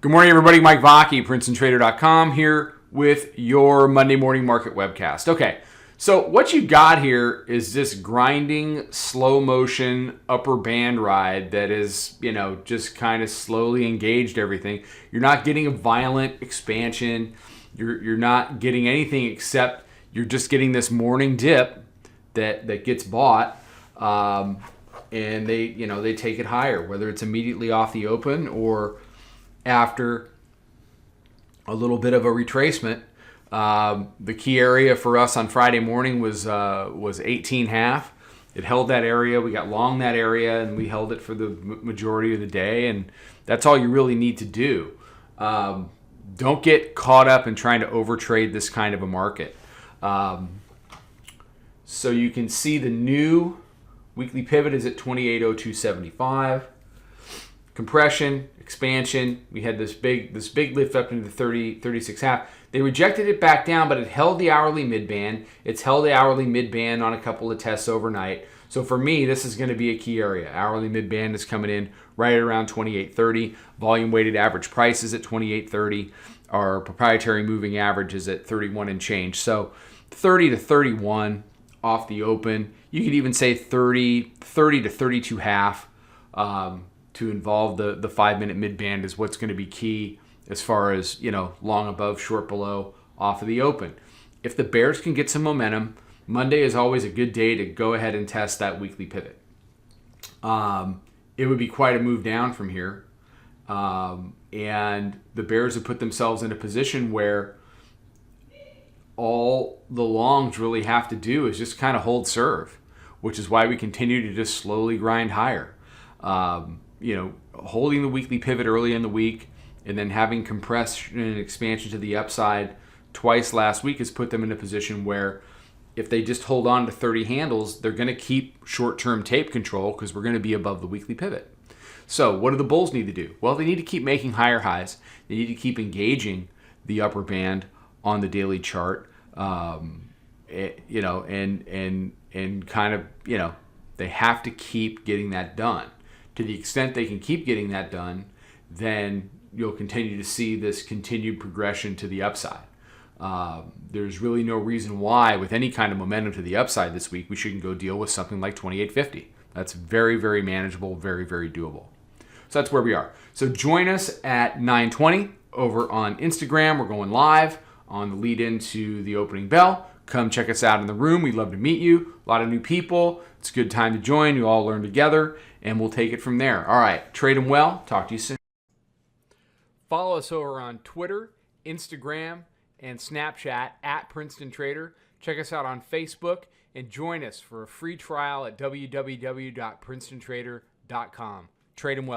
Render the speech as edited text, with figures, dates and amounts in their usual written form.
Good morning, everybody. Mike Vacchi, Princetontrader.com, here with your Monday morning market webcast. Okay, so what you got here is this grinding, slow motion upper band ride that is, just kind of slowly engaged everything. You're not getting a violent expansion. You're not getting anything except you're just getting this morning dip that gets bought, and they take it higher, whether it's immediately off the open or after a little bit of a retracement. The key area for us on Friday morning was 18.5. It held that area. We got long that area, and we held it for the majority of the day, and that's all you really need to do. Don't get caught up in trying to overtrade this kind of a market. So you can see the new weekly pivot is at 2802.75. Compression, expansion. We had this big lift up into the 36.5. They rejected it back down, but it held the hourly mid-band. It's held the hourly mid-band on a couple of tests overnight. So for me, this is going to be a key area. Hourly mid-band is coming in right around 28.30. Volume weighted average price is at 28.30. Our proprietary moving average is at 31 and change. So 30 to 31 off the open. You could even say 30 to 32.5. To involve the 5-minute mid-band is what's going to be key as far as, long above, short below, off of the open. If the bears can get some momentum, Monday is always a good day to go ahead and test that weekly pivot. It would be quite a move down from here. And the bears have put themselves in a position where all the longs really have to do is just kind of hold serve, which is why we continue to just slowly grind higher. Holding the weekly pivot early in the week and then having compression and expansion to the upside twice last week has put them in a position where if they just hold on to 30 handles, they're going to keep short-term tape control because we're going to be above the weekly pivot. So what do the bulls need to do? Well, they need to keep making higher highs. They need to keep engaging the upper band on the daily chart, and kind of, they have to keep getting that done. To the extent they can keep getting that done, then you'll continue to see this continued progression to the upside. There's really no reason why, with any kind of momentum to the upside this week, we shouldn't go deal with something like 28.50. That's very, very manageable, very, very doable. So that's where we are. So join us at 9:20 over on Instagram. We're going live on the lead into the opening bell. Come check us out in the room. We'd love to meet you. A lot of new people. It's a good time to join. You all learn together, and we'll take it from there. All right. Trade them well. Talk to you soon. Follow us over on Twitter, Instagram, and Snapchat at Princeton Trader. Check us out on Facebook, and join us for a free trial at www.princetontrader.com. Trade them well.